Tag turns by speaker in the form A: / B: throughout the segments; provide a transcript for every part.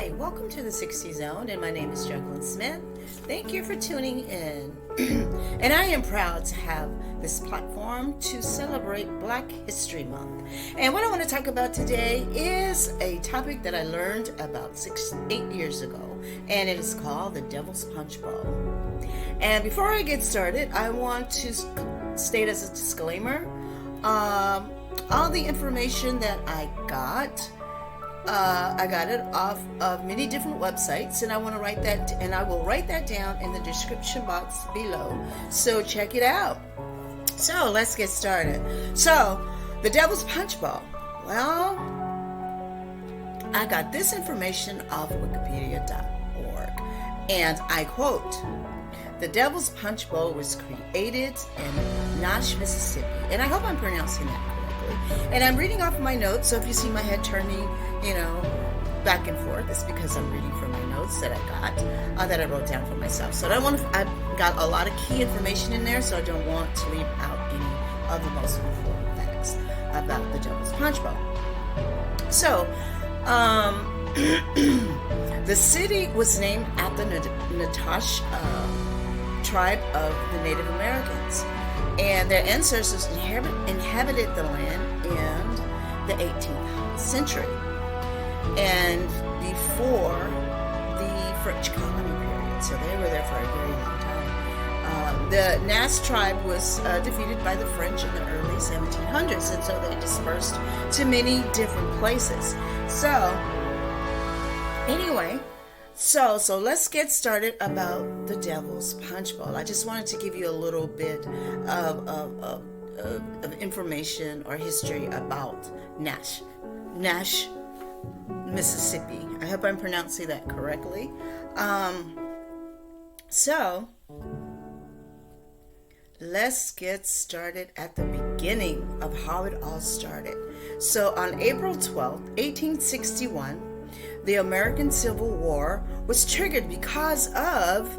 A: Hi, welcome to the 60 Zone, and my name is Jacqueline Smith. Thank you for tuning in. And I am proud to have this platform to celebrate Black History Month. And what I want to talk about today is a topic that I learned about 8 years ago, and it is called the Devil's Punch Bowl. And before I get started, I want to state as a disclaimer, all the information that I got it off of many different websites, and I will write that down in the description box below. So check it out. So let's get started. So the Devil's Punch Bowl. Well, I got this information off Wikipedia.org, and I quote: "The Devil's Punch Bowl was created in Natchez, Mississippi," and I hope I'm pronouncing that correctly. And I'm reading off my notes, so if you see my head turning, back and forth, it's because I'm reading from my notes that I got, that I wrote down for myself. So I've got a lot of key information in there, so I don't want to leave out any of the most important facts about the Devil's Punch Bowl. So, the city was named after the Natchez tribe of the Native Americans, and their ancestors inhabited the land in the 18th century and before the French colony period. So they were there for a very long time. The Natchez tribe was defeated by the French in the early 1700s, and so they dispersed to many different places. So anyway, so let's get started about the Devil's Punch Bowl. I just wanted to give you a little bit of information or history about Natchez, Mississippi. I hope I'm pronouncing that correctly. So let's get started at the beginning of how it all started. So on April 12th, 1861, the American Civil War was triggered because of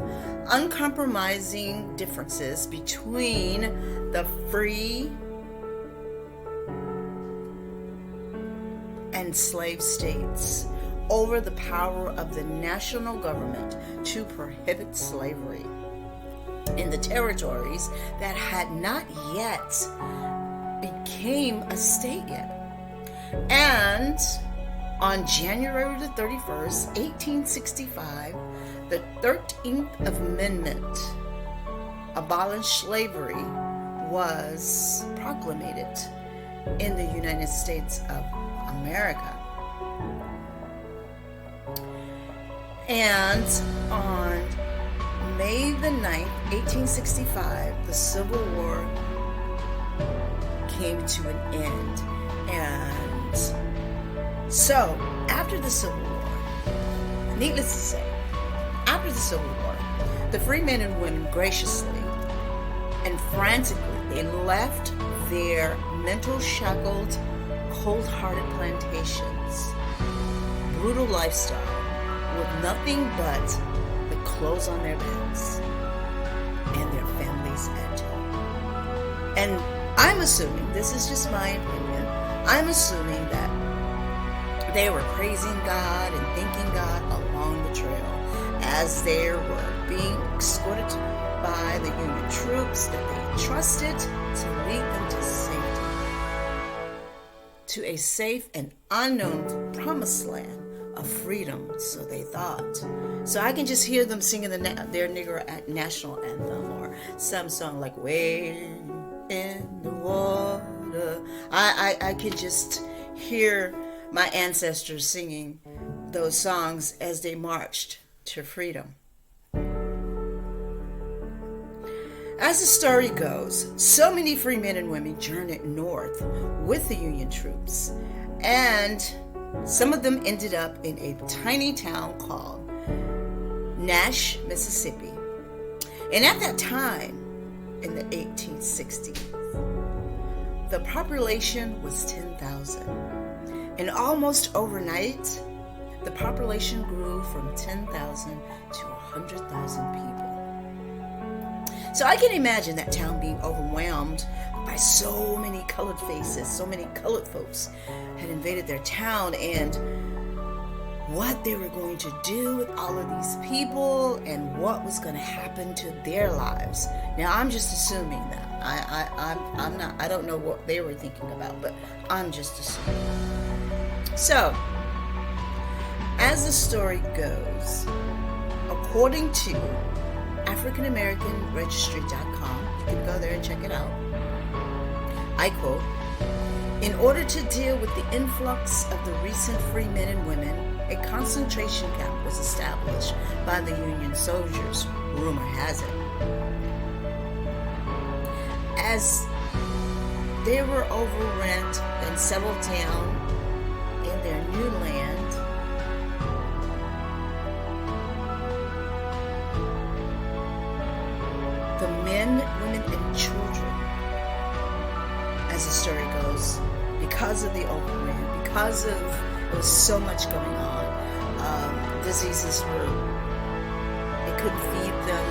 A: uncompromising differences between the free and slave states over the power of the national government to prohibit slavery in the territories that had not yet became a state yet. And on January the 31st, 1865, the 13th Amendment abolished slavery was proclamated in the United States of America. And on May the 9th, 1865, the Civil War came to an end. And so, after the Civil War, needless to say, after the Civil War, the free men and women graciously and frantically, they left their mental shackled, cold-hearted plantations, brutal lifestyle, with nothing but the clothes on their backs and their families at home. And I'm assuming, this is just my opinion, I'm assuming that they were praising God and thanking God along the trail as they were being escorted by the Union troops that they trusted to lead them to safety, to a safe and unknown promised land of freedom, so they thought. So I can just hear them singing their nigger national anthem, or some song like "Way in the Water." I could just hear my ancestors singing those songs as they marched to freedom. As the story goes, so many free men and women journeyed north with the Union troops, and some of them ended up in a tiny town called Natchez, Mississippi. And at that time, in the 1860s, the population was 10,000. And almost overnight, the population grew from 10,000 to 100,000 people. So I can imagine that town being overwhelmed by so many colored faces, so many colored folks had invaded their town, and what they were going to do with all of these people and what was going to happen to their lives. Now, I'm just assuming that. I'm not, I don't know what they were thinking about, but I'm just assuming. So, as the story goes, according to AfricanAmericanRegistry.com, you can go there and check it out. I quote, "In order to deal with the influx of the recent free men and women, a concentration camp was established by the Union soldiers, rumor has it. As they were overrun and settled down in their new land, the men, women, and children, as the story goes, because of the overrun, because of there was so much going on, diseases were, they couldn't feed them,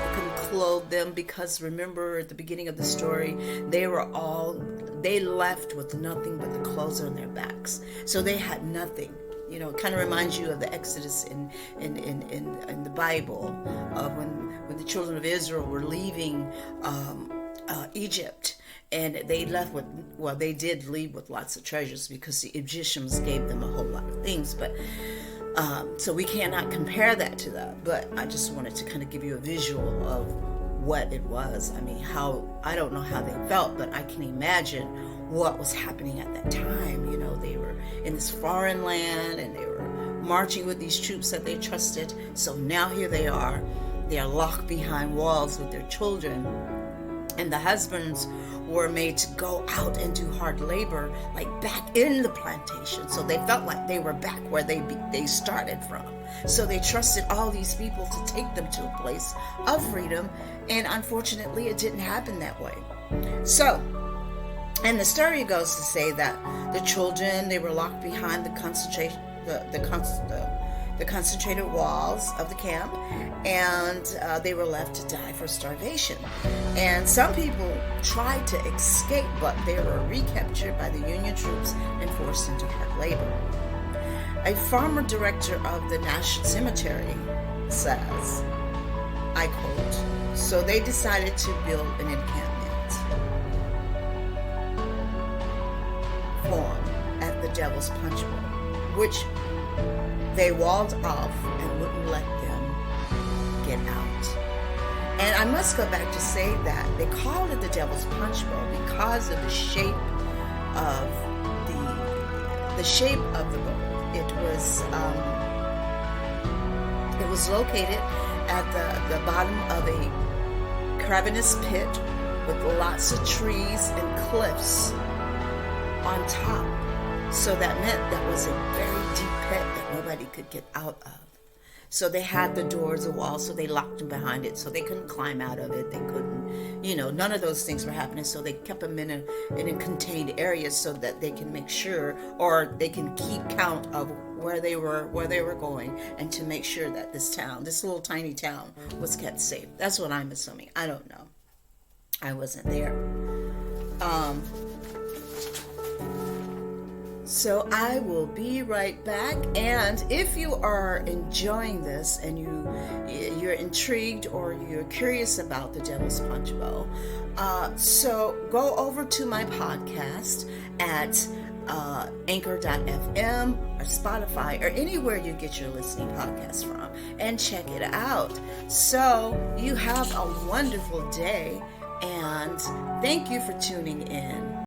A: they couldn't clothe them, because remember at the beginning of the story, they left with nothing but the clothes on their backs. So they had nothing. You know, it kind of reminds you of the Exodus in the Bible, when the children of Israel were leaving Egypt. And they left with, well, they did leave with lots of treasures because the Egyptians gave them a whole lot of things. But so we cannot compare that to that. But I just wanted to kind of give you a visual of what it was. I mean, I don't know how they felt, but I can imagine what was happening at that time. You know, they were in this foreign land and they were marching with these troops that they trusted. So now here they are locked behind walls with their children. And the husbands were made to go out and do hard labor, like back in the plantation. So they felt like they were back where they started from. So they trusted all these people to take them to a place of freedom. And unfortunately, it didn't happen that way. So, and the story goes to say that the children, they were locked behind the concentrated walls of the camp, and they were left to die for starvation. And some people tried to escape, but they were recaptured by the Union troops and forced into hard labor. A former director of the Natchez cemetery says, I quote, "So they decided to build an encampment form at the Devil's Punch Bowl, which they walled off and wouldn't let them get out." And I must go back to say that they called it the Devil's Punch Bowl because of the shape of the bowl. It was located at the bottom of a cavernous pit with lots of trees and cliffs on top. So that meant that was a very deep pit that nobody could get out of. So they had the doors, the walls, so they locked them behind it, so they couldn't climb out of it. They couldn't, none of those things were happening. So they kept them in a contained area so that they can make sure, or they can keep count of where they were going, and to make sure that this little tiny town, was kept safe. That's what I'm assuming. I don't know. I wasn't there. So I will be right back, and if you are enjoying this and you're intrigued or you're curious about the Devil's Punch Bowl, so go over to my podcast at Anchor.fm or Spotify or anywhere you get your listening podcasts from, and check it out. So you have a wonderful day, and thank you for tuning in.